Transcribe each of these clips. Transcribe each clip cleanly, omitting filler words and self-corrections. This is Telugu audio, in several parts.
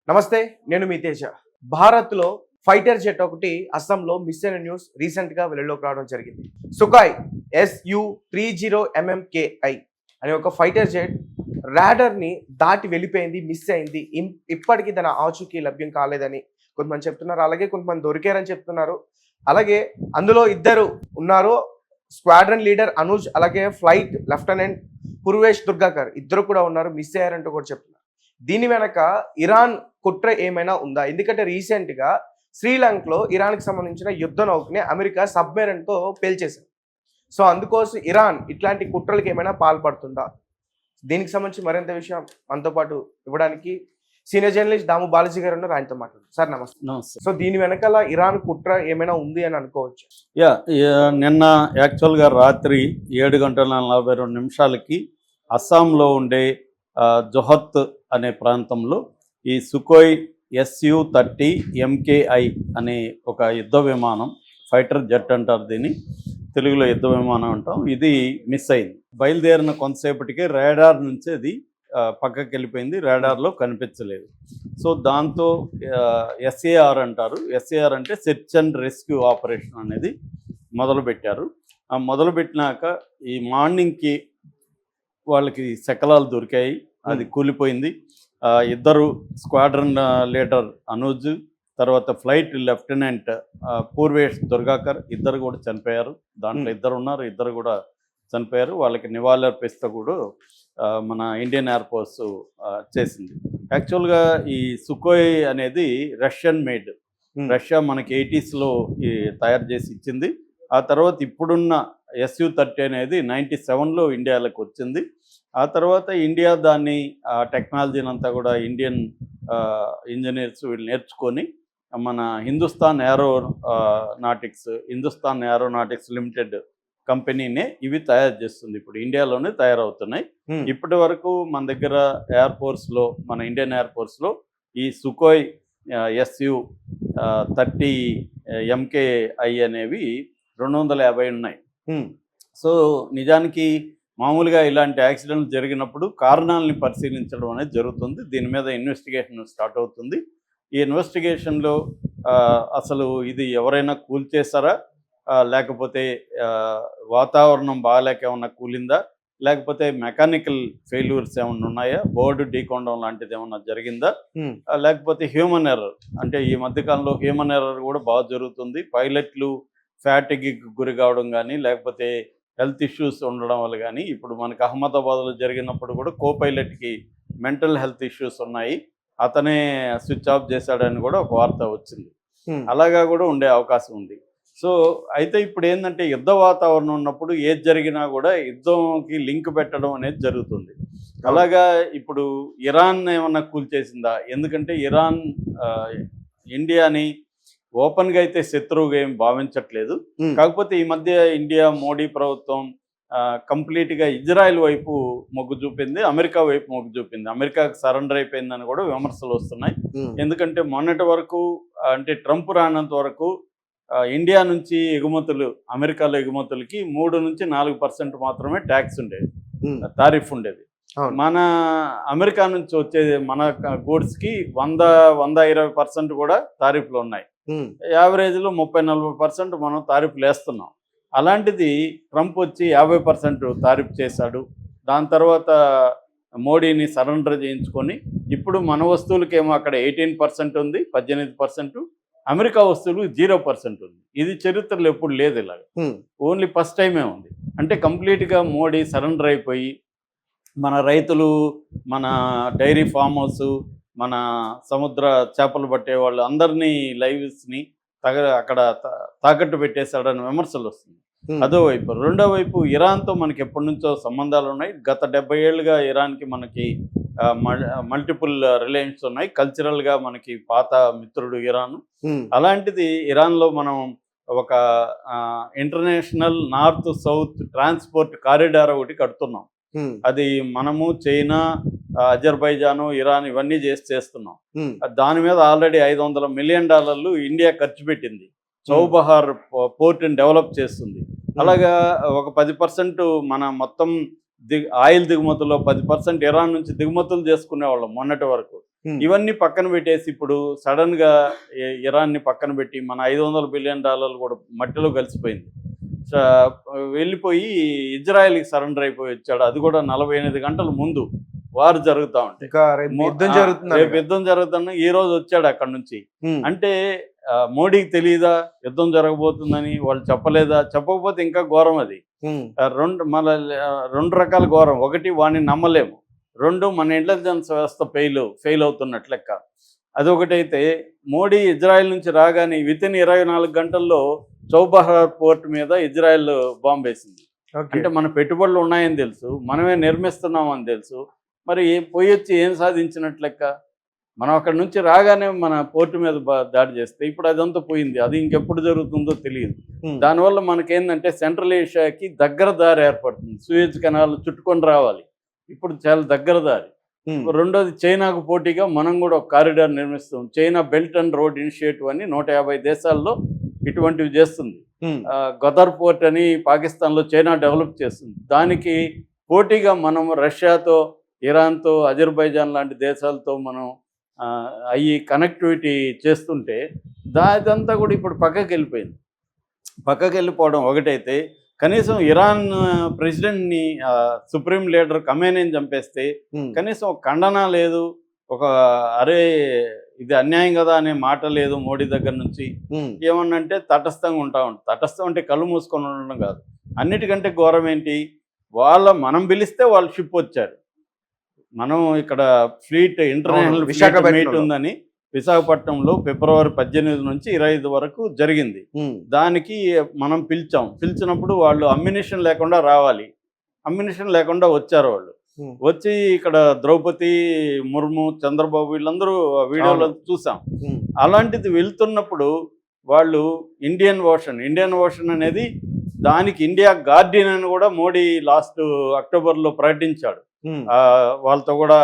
నమస్తే, నేను మీ తేజ. భారత్లో ఫైటర్ జెట్ ఒకటి అస్సాంలో మిస్ అయిన న్యూస్ రీసెంట్గా వెలుగులోకి రావడం జరిగింది. సుఖాయ్ Su-30MMKI అనే ఒక ఫైటర్ జెట్ రాడర్ని దాటి వెళ్ళిపోయింది, మిస్ అయింది. ఇప్పటికీ తన ఆచూకీ లభ్యం కాలేదని కొంతమంది చెప్తున్నారు. అలాగే కొంతమంది దొరికారని చెప్తున్నారు. అలాగే అందులో ఇద్దరు ఉన్నారు, స్క్వాడ్రన్ లీడర్ అనుజ్, అలాగే ఫ్లైట్ లెఫ్టినెంట్ పూర్వేష్ దుర్గాకర్, ఇద్దరు కూడా ఉన్నారు, మిస్ అయ్యారంటూ కూడా చెప్తున్నారు. దీని వెనక ఇరాన్ కుట్ర ఏమైనా ఉందా? ఎందుకంటే రీసెంట్గా శ్రీలంకలో ఇరాన్కి సంబంధించిన యుద్ధ నౌకని అమెరికా సబ్మెరైన్తో పేల్చేశారు. సో అందుకోసం ఇరాన్ ఇట్లాంటి కుట్రలకు ఏమైనా పాల్పడుతుందా? దీనికి సంబంధించి మరింత విషయం మనతో పాటు ఇవ్వడానికి సీనియర్ జర్నలిస్ట్ దాము బాలాజీ గారు ఉన్నారు, ఆయనతో మాట్లాడు. సార్ నమస్తే. నమస్తే. సో దీని వెనకాల ఇరాన్ కుట్ర ఏమైనా ఉంది అని అనుకోవచ్చు? నిన్న యాక్చువల్గా రాత్రి 7:42 అస్సాంలో ఉండే జొహత్ అనే ప్రాంతంలో ఈ సుఖోయ్ Su-30MKI అనే ఒక యుద్ధ విమానం, ఫైటర్ జెట్ అంటారు దీన్ని, తెలుగులో యుద్ధ విమానం అంటాం, ఇది మిస్ అయింది. బయలుదేరిన కొంతసేపటికే రాడార్ నుంచి అది పక్కకి వెళ్ళిపోయింది, రాడార్లో కనిపించలేదు. సో దాంతో SAR అంటారు, SAR అంటే సెర్చ్ అండ్ రెస్క్యూ ఆపరేషన్ అనేది మొదలుపెట్టారు. మొదలుపెట్టినాక ఈ మార్నింగ్కి వాళ్ళకి శకలాలు దొరికాయి, అది కూలిపోయింది. ఇద్దరు స్క్వాడ్రన్ లీడర్ అనుజ్, తర్వాత ఫ్లైట్ లెఫ్టినెంట్ పూర్వేష్ దుర్గాకర్, ఇద్దరు కూడా చనిపోయారు. దాంట్లో ఇద్దరు ఉన్నారు, ఇద్దరు కూడా చనిపోయారు. వాళ్ళకి నివాళులర్పిస్తూ కూడా మన ఇండియన్ ఎయిర్ ఫోర్స్ చేసింది. యాక్చువల్గా ఈ సుఖోయ్ అనేది రష్యన్ మేడ్, రష్యా మనకి 80sలో తయారు చేసి ఇచ్చింది. ఆ తర్వాత ఇప్పుడున్న Su-30 అనేది 97లో ఇండియాలోకి వచ్చింది. ఆ తర్వాత ఇండియా దాన్ని టెక్నాలజీని అంతా కూడా ఇండియన్ ఇంజనీర్స్ వీళ్ళు నేర్చుకొని మన హిందుస్థాన్ ఏరోనాటిక్స్ లిమిటెడ్ కంపెనీనే ఇవి తయారు చేస్తుంది. ఇప్పుడు ఇండియాలోనే తయారవుతున్నాయి. ఇప్పటి వరకు మన దగ్గర ఎయిర్ ఫోర్స్లో, మన ఇండియన్ ఎయిర్ ఫోర్స్లో ఈ సుఖోయ్ Su-30MKI అనేవి 250 ఉన్నాయి. సో నిజానికి మామూలుగా ఇలాంటి యాక్సిడెంట్లు జరిగినప్పుడు కారణాలని పరిశీలించడం అనేది జరుగుతుంది. దీని మీద ఇన్వెస్టిగేషన్ స్టార్ట్ అవుతుంది. ఈ ఇన్వెస్టిగేషన్లో అసలు ఇది ఎవరైనా కూల్చేశారా, లేకపోతే వాతావరణం బాగాలేక ఏమన్నా కూలిందా, లేకపోతే మెకానికల్ ఫెయిల్యూర్స్ ఏమన్నా ఉన్నాయా, బోర్డు ఢీకొనడం లాంటిది ఏమన్నా జరిగిందా, లేకపోతే హ్యూమన్ ఎర్రర్, అంటే ఈ మధ్యకాలంలో హ్యూమన్ ఎర్రర్ కూడా బాగా జరుగుతుంది. పైలట్లు ఫ్యాటిగ్కి గురి కావడం కానీ, లేకపోతే హెల్త్ ఇష్యూస్ ఉండడం వల్ల కానీ, ఇప్పుడు మనకి అహ్మదాబాద్లో జరిగినప్పుడు కూడా పైలట్కి మెంటల్ హెల్త్ ఇష్యూస్ ఉన్నాయి, అతనే స్విచ్ ఆఫ్ చేశాడని కూడా ఒక వార్త వచ్చింది. అలాగా కూడా ఉండే అవకాశం ఉంది. సో అయితే ఇప్పుడు ఏంటంటే యుద్ధ వాతావరణం ఉన్నప్పుడు ఏది జరిగినా కూడా యుద్ధంకి లింక్ పెట్టడం అనేది జరుగుతుంది. అలాగా ఇప్పుడు ఇరాన్ ఏమన్నా కూల్చేసిందా? ఎందుకంటే ఇరాన్ ఇండియాని ఓపెన్గా అయితే శత్రువుగా ఏం భావించట్లేదు. కాకపోతే ఈ మధ్య ఇండియా మోడీ ప్రభుత్వం కంప్లీట్గా ఇజ్రాయెల్ వైపు మొగ్గు చూపింది, అమెరికా వైపు మొగ్గు చూపింది. అమెరికాకి సరెండర్ అయిపోయిందని కూడా విమర్శలు వస్తున్నాయి. ఎందుకంటే మొన్నటి వరకు, అంటే ట్రంప్ రానంత వరకు ఇండియా నుంచి ఎగుమతులు, అమెరికాలో ఎగుమతులకి 3 నుంచి 4% మాత్రమే ట్యాక్స్ ఉండేది, టారిఫ్ ఉండేది. మన అమెరికా నుంచి వచ్చేది మన గూడ్స్కి 100-120% కూడా టారిఫ్లు ఉన్నాయి. యావరేజ్లో 30-40% మనం టారిఫ్లు వేస్తున్నాం. అలాంటిది ట్రంప్ వచ్చి 50% టారిఫ్ చేశాడు. దాని తర్వాత మోడీని సరెండర్ చేయించుకొని ఇప్పుడు మన వస్తువులకేమో అక్కడ 18% ఉంది, 18%, అమెరికా వస్తువులు 0% ఉంది. ఇది చరిత్రలో ఎప్పుడు లేదు ఇలాగ, ఓన్లీ ఫస్ట్ టైమే ఉంది. అంటే కంప్లీట్గా మోడీ సరెండర్ అయిపోయి మన రైతులు, మన డైరీ ఫామ్ హౌస్, మన సముద్ర చేపలు పట్టే వాళ్ళు అందరినీ లైవ్స్ని అక్కడ తాకట్టు పెట్టేశాడని విమర్శలు వస్తుంది. అదో వైపు. రెండో వైపు ఇరాన్తో మనకి ఎప్పటి నుంచో సంబంధాలు ఉన్నాయి. గత 70 ఏళ్ళుగా ఇరాన్కి మనకి మల్టిపుల్ రిలేషన్స్ ఉన్నాయి. కల్చరల్గా మనకి పాత మిత్రుడు ఇరాన్. అలాంటిది ఇరాన్లో మనం ఒక international north south transport corridor ఒకటి కడుతున్నాం. అది మనము, చైనా, అజర్బైజాను, ఇరాన్ ఇవన్నీ చేస్తున్నాం. దాని మీద ఆల్రెడీ $500 మిలియన్ ఇండియా ఖర్చు పెట్టింది. చౌబహార్ పోర్ట్ని డెవలప్ చేస్తుంది. అలాగా ఒక 10% మన మొత్తం ఆయిల్ దిగుమతుల్లో 10% ఇరాన్ నుంచి దిగుమతులు చేసుకునేవాళ్ళం మొన్నటి వరకు. ఇవన్నీ పక్కన పెట్టేసి ఇప్పుడు సడన్గా ఇరాన్ని పక్కన పెట్టి మన $500 బిలియన్ కూడా మట్టిలో కలిసిపోయింది. వెళ్ళిపోయి ఇజ్రాయెల్కి సరెండర్ అయిపోయి వచ్చాడు. అది కూడా 48 గంటల ముందు వారు జరుగుతూ ఉంటాయి. రేపు యుద్ధం జరుగుతున్నా ఈ రోజు వచ్చాడు అక్కడ నుంచి. అంటే మోడీకి తెలియదా యుద్ధం జరగబోతుందని? వాళ్ళు చెప్పలేదా? చెప్పకపోతే ఇంకా ఘోరం అది. రెండు రకాల ఘోరం. ఒకటి, వాడిని నమ్మలేము. రెండు, మన ఇంటెలిజెన్స్ వ్యవస్థ ఫెయిల్ అవుతున్నట్లు లెక్క. అదొకటైతే మోడీ ఇజ్రాయెల్ నుంచి రాగానే వితిన్ 24 గంటల్లో చౌబహార్ పోర్ట్ మీద ఇజ్రాయెల్ బాంబు వేసింది. అంటే మన పెట్టుబడులు ఉన్నాయని తెలుసు, మనమే నిర్మిస్తున్నామని తెలుసు, మరి పోయి వచ్చి ఏం సాధించినట్లు లెక్క? మనం అక్కడ నుంచి రాగానే మన పోర్టు మీద దాడి చేస్తే ఇప్పుడు అదంతా పోయింది. అది ఇంకెప్పుడు జరుగుతుందో తెలియదు. దానివల్ల మనకేందంటే సెంట్రల్ ఏషియాకి దగ్గర దారి ఏర్పడుతుంది. సూయజ్ కెనాల్ చుట్టుకొని రావాలి, ఇప్పుడు చాలా దగ్గర దారి. రెండోది, చైనాకు పోటీగా మనం కూడా ఒక కారిడార్ నిర్మిస్తాం. China belt and road initiative అని 150 దేశాల్లో ఇటువంటివి చేస్తుంది. గదర్ పోర్ట్ అని పాకిస్తాన్లో చైనా డెవలప్ చేస్తుంది. దానికి పోటీగా మనం రష్యాతో, ఇరాన్తో, అజర్బైజాన్ లాంటి దేశాలతో మనం అవి కనెక్టివిటీ చేస్తుంటే దాదంతా కూడా ఇప్పుడు పక్కకి వెళ్ళిపోయింది. పక్కకి వెళ్ళిపోవడం ఒకటైతే, కనీసం ఇరాన్ ప్రెసిడెంట్ని సుప్రీం లీడర్ ఖమేనీని చంపేస్తే కనీసం ఒక ఖండన లేదు, ఒక అరే ఇది అన్యాయం కదా అనే మాట లేదు మోడీ దగ్గర నుంచి. ఏమన్నంటే తటస్థంగా ఉంటాం. తటస్థం అంటే కళ్ళు మూసుకొని ఉండడం కాదు. అన్నిటికంటే ఘోరం ఏంటి, మనం పిలిస్తే వాళ్ళు షిప్ వచ్చారు. మనం ఇక్కడ ఫ్లీట్ ఇంటర్నేషనల్ మీట్ ఉందని విశాఖపట్నంలో ఫిబ్రవరి 18 నుంచి 25 వరకు జరిగింది. దానికి మనం పిలిచినప్పుడు వాళ్ళు అమ్యునిషన్ లేకుండా రావాలి. అమ్యునిషన్ లేకుండా వచ్చారు వాళ్ళు. వచ్చి ఇక్కడ ద్రౌపది ముర్ము, చంద్రబాబు వీళ్ళందరూ వీడియోలో చూసాం. అలాంటిది వెళ్తున్నప్పుడు వాళ్ళు ఇండియన్ ఓషన్ అనేది దానికి ఇండియా గార్డియన్ అని కూడా మోడీ లాస్ట్ అక్టోబర్లో ప్రకటించాడు. వాళ్ళతో కూడా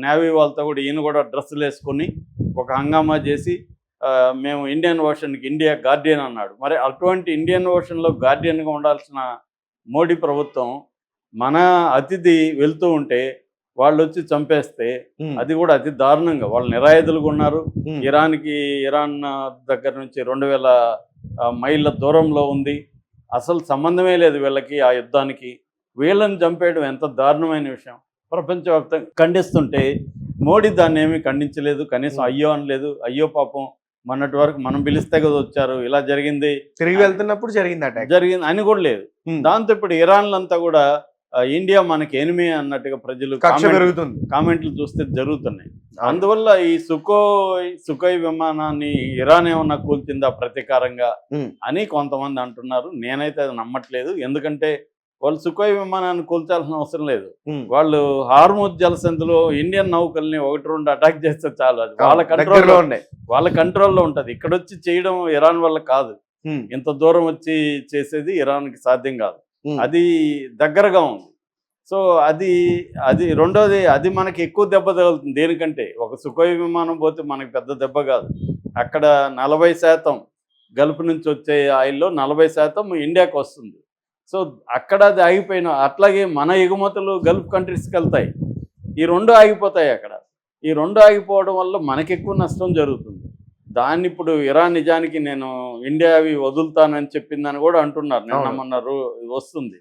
నేవీ వాళ్ళతో కూడా ఈయన కూడా డ్రెస్సులు వేసుకొని ఒక హంగామా చేసి మేము ఇండియన్ ఓషన్కి ఇండియా గార్డియన్ అన్నాడు. మరి అటువంటి ఇండియన్ ఓషన్లో గార్డియన్గా ఉండాల్సిన మోడీ ప్రభుత్వం మన అతిథి వెళ్తూ ఉంటే వాళ్ళు వచ్చి చంపేస్తే అది కూడా అతి దారుణంగా. వాళ్ళు నిరాయుధులుగా ఉన్నారు. ఇరాన్ దగ్గర నుంచి 2000 మైళ్ళ దూరంలో ఉంది. అసలు సంబంధమే లేదు వీళ్ళకి ఆ యుద్ధానికి. వీళ్ళని చంపేయడం ఎంత దారుణమైన విషయం. ప్రపంచవ్యాప్తంగా ఖండిస్తుంటే మోడీ దాన్ని ఏమీ ఖండించలేదు, కనీసం అయ్యో అనలేదు. అయ్యో పాపం మొన్నటి వరకు మనం పిలిస్తే కదా వచ్చారు, ఇలా జరిగింది, తిరిగి వెళ్తున్నప్పుడు జరిగింది అని కూడా లేదు. దాంతో ఇప్పుడు ఇరాన్లంతా కూడా ఇండియా మనకి ఎనిమి అన్నట్టుగా ప్రజలు కామెంట్లు చూస్తే జరుగుతున్నాయి. అందువల్ల ఈ సుకోయ్ విమానాన్ని ఇరాన్ ఏమన్నా కూల్చిందా ప్రతీకారంగా అని కొంతమంది అంటున్నారు. నేనైతే అది నమ్మట్లేదు. ఎందుకంటే వాళ్ళు సుకోయ్ విమానాన్ని కూల్చాల్సిన అవసరం లేదు. వాళ్ళు హార్ముజ్ జలసంధిలో ఇండియన్ నౌకల్ని 1-2 అటాక్ చేస్తే చాలు. అది వాళ్ళ కంట్రోల్లో ఉంటుంది. ఇక్కడ వచ్చి చేయడం ఇరాన్ వల్ల కాదు. ఇంత దూరం వచ్చి చేసేది ఇరాన్కి సాధ్యం కాదు. అది దగ్గరగా ఉంది. సో అది రెండోది, అది మనకి ఎక్కువ దెబ్బ తగులుతుంది. దేనికంటే ఒక సుకోయ్ విమానం పోతే మనకి పెద్ద దెబ్బ కాదు. అక్కడ 40% గల్ఫ్ నుంచి వచ్చే ఆయిల్లో 40% ఇండియాకి వస్తుంది. సో అక్కడ అది ఆగిపోయిన, అట్లాగే మన ఎగుమతులు గల్ఫ్ కంట్రీస్కి వెళ్తాయి. ఈ 2 ఆగిపోతాయి అక్కడ. ఈ 2 ఆగిపోవడం వల్ల మనకి ఎక్కువ నష్టం జరుగుతుంది. దాన్ని ఇప్పుడు ఇరాన్ నిజానికి నేను ఇండియా అవి వదులుతానని చెప్పిందని కూడా అంటున్నారు. నిన్న మొన్న వస్తుంది.